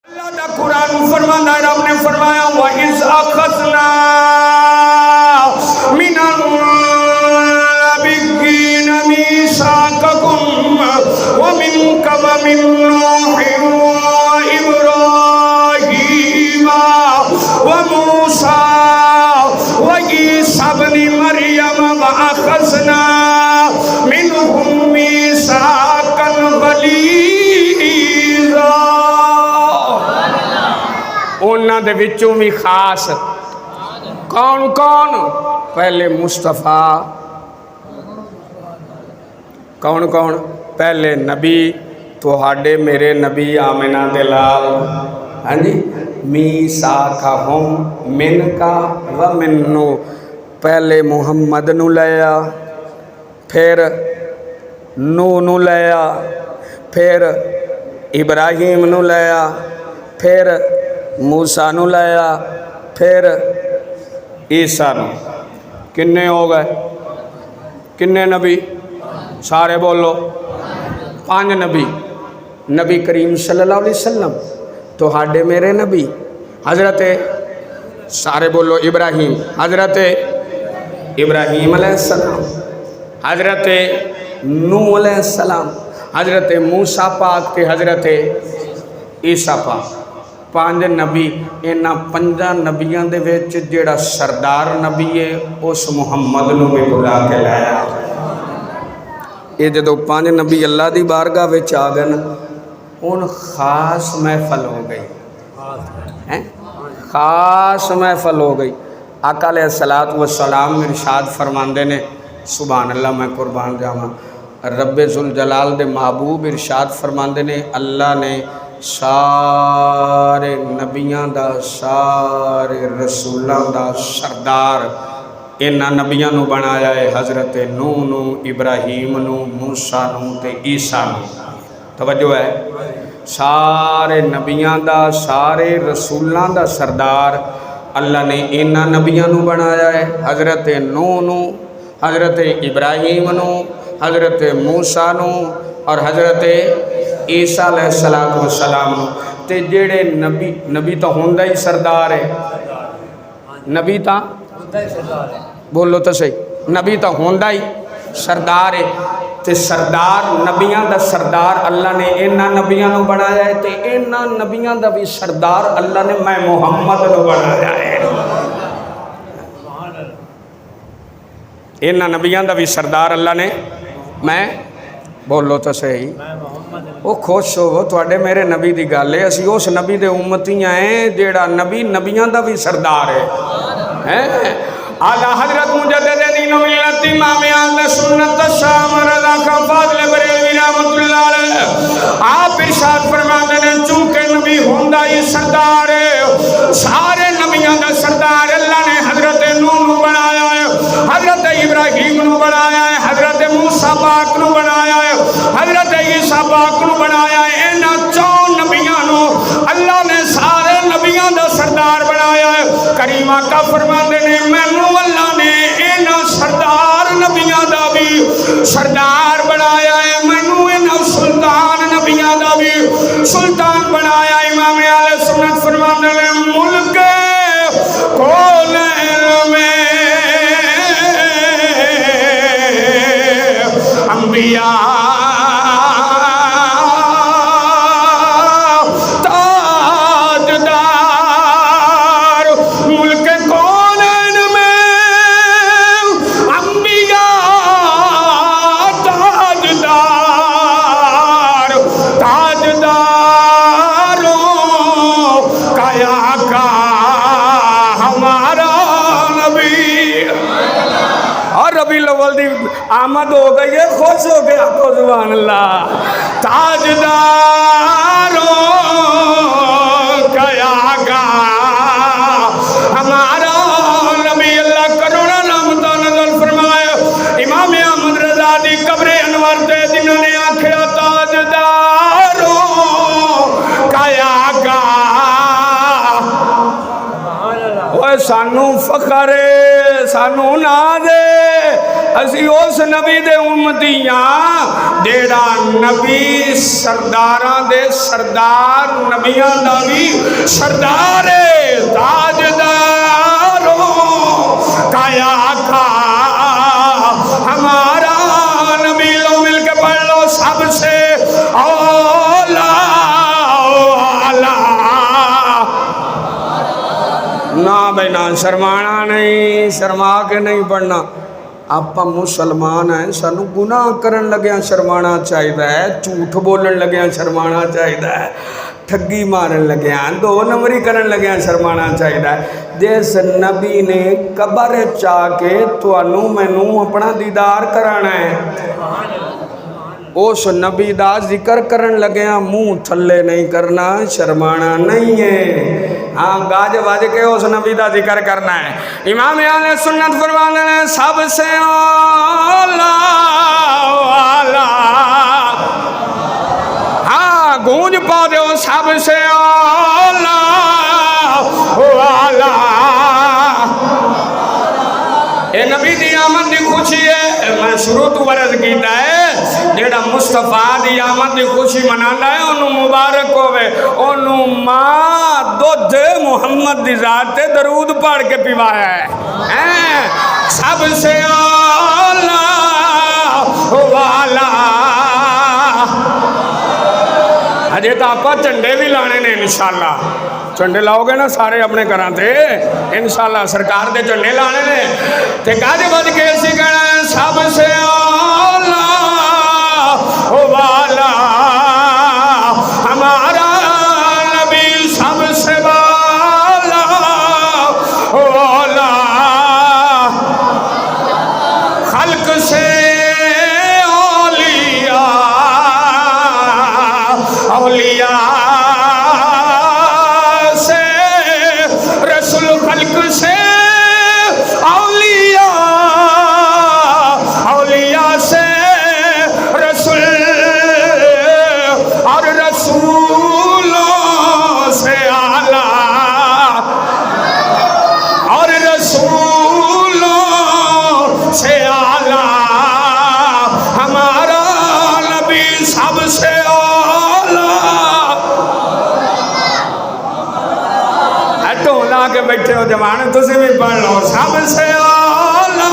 اللہ دا قرآن فرماتا ہے، رب نے فرمایا وَإِذْ أَخَذْنَا مِنَ النَّبِيِّينَ مِيثَاقَكُمْ وَمِنكَ وَمِن نُوحٍ وَإِبْرَاهِيمَ وَمُوسَى وَعِيسَى ابْنِ مَرْيَمَ وَأَخَذْنَا مِنْهُم مِيثَاقًا غَلِيظًا۔ انہاں دے وچوں بھی خاص کون کون؟ پہلے مصطفیٰ، کون کون؟ پہلے نبی تہاڈے میرے نبی آمنہ دے لال، ہاں جی، میثاقہم منکا و من نوح، پہلے محمد نو لیا، پھر نوح نو لیا، پھر ابراہیم نو لیا، پھر موسیٰ نو لیا، پھر عیسیٰ نو۔ کنے ہو گئے؟ کنے نبی؟ سارے بولو، 5 نبی۔ نبی کریم صلی اللہ علیہ وسلم تہاڈے میرے نبی حضرت، سارے بولو، ابراہیم، حضرت ابراہیم علیہ السلام، حضرت نوح علیہ السلام، حضرت موسیٰ پاک تے حضرت عیسیٰ پاک۔ 5 نبی، انہاں 5 نبیاں دے وچ جیڑا سردار نبی ہے اس محمد نو بھی بلا کے لایا۔ یہ جدو 5 نبی اللہ دی بارگاہ وچ آ گئے، ان خاص محفل ہو گئی، خاص محفل ہو گئی۔ آقا علیہ السلام ارشاد فرماندے نے، سبحان اللہ، میں قربان جاواں، رب ذوالجلال دے محبوب ارشاد فرماندے نے، اللہ نے سارے نبیاں دا، سارے رسولاں دا سردار انہاں نبیاں نو بنایا ہے، حضرت نوح نو، ابراہیم نو، موسیٰ نو تے عیسیٰ نو۔ توجہ ہے، سارے نبیاں دا، سارے رسولاں دا سردار اللہ نے انہاں نبیاں نو بنایا ہے، حضرت نوح نو، حضرت ابراہیم نو، حضرت موسیٰ نو اور حضرت عیسیٰ علیہ السلام نو۔ تے جیڑے نبی تو ہوندہ ہی سردار ہے، نبی تا بولو تو صحیح، نبی تو ہوندہ ہی سردار ہے، تے سردار نبیاں دا سردار اللہ نے انہاں نبیاں نو بنایا ہے، تے انہاں نبیاں دا بھی سردار اللہ نے میں محمد نو بنایا ہے۔ انہاں نبیاں دا بھی سردار اللہ نے میں، بولو تو صحیح، وہ خوش ہو تواڈے میرے نبی دی گل ہے، اسی اس نبی دے امتیاں ہیں جیڑا نبی نبیاں دا بھی سردار ہے۔ اعلیٰ حضرت مجدد دین و ملت امام اہل سنت شام رضا خان فاضل بریلوی رحمۃ اللہ علیہ، آپ ارشاد فرماتے ہیں چونکہ نبی ہوندہ ہی سردار ہے، سارے نبیوں دا سردار اللہ نے حضرت نوح نو بنایا ہے، حضرت ابراہیم نو بنایا ہے، حضرت موسیٰ پاک نو بنایا ہے، حضرت عیسیٰ پاک نو بنایا ہے۔ انہاں 4 نبیوں نو اللہ نے سارے نبیوں دا سردار بنایا ہے۔ کریم آقا فرماتے ہیں مینوں اللہ نے انہاں سردار نبیوں دا بھی سردار بنایا ہے، مینوں انہاں سلطان نبیوں دا بھی سلطان بنایا۔ امام اہل سنت فرماتے ہیں ملک کونین میں انبیاء آمد ہو گئی ہے، خوش ہو گیا کو سبحان اللہ، تاجداروں کا آقا ہمارا نبی، اللہ کروڑا رحمتاں نازل فرمایا۔ امام احمد رضا دی قبر انور تے جنہوں نے آکھیا تاجداروں کا آقا، اوہ سانو فخر ہے، سانو ناز ہے، اسی اس نبی دے امتیاں جیڑا نبی سرداراں دے سردار نبیاں دا بھی سردار تاجداروں کا آقا ہمارا نبی، لو مل کے پڑھ لو، سب سے اولا نا بھائی نا شرمانا نہیں، شرما کے نہیں پڑھنا۔ آپ مسلمان ہیں، سانو گناہ کرن لگیاں شرمانا چاہیے ہے، جھوٹ بولن لگیاں شرمانا چاہیے ہے، ٹھگی مارن لگیاں، دو نمبری کرن لگیاں شرمانا چاہیے ہے۔ جس نبی نے قبر چاہ کے تو انو مینو اپنا دیدار کرانا ہے، اس نبی دا ذکر کرن لگیاں منہ تھلے نہیں کرنا، شرمانا نہیں ہے۔ ہاں گاج واج کے اس نبی دا ذکر کرنا ہے۔ امام اہل سنت فرماتے ہیں سب سے اولا والا، ہاں گونج پا دو، سب سے اولا والا، اے نبی دی آمد دی خوشی ہے۔ میں شروع تو ورد کیتا ہے جیڑا مصطفیٰ دی آمد دی خوشی منانا ہے انہوں مبارک ہوئے، انہوں ماں دودھ محمد دی ذات درود پڑھ کے پیوایا ہے۔ سب سے اولا والا، اجے تو آپ چنڈے بھی لانے نے انشاءاللہ، چنڈے لاؤ گے نا سارے اپنے گھران تھے انشاءاللہ، سرکار دے چنڈے لانے نے تے گاج بج کے اسی کہنا ہے سب سے اولا والا ہمارا نبی، سب سے والا والا خلق سے اولیاء، اولیاء سے رسول، خلق سے اولیاء، اولیاء سے رسول، اور رسولوں سے اعلیٰ، اور رسولوں سے اعلیٰ ہمارا نبی، سب سے اعلیٰ۔ لا کے بیٹھے ہو جوان، تسی بھی پڑھ لو، سب سے اعلیٰ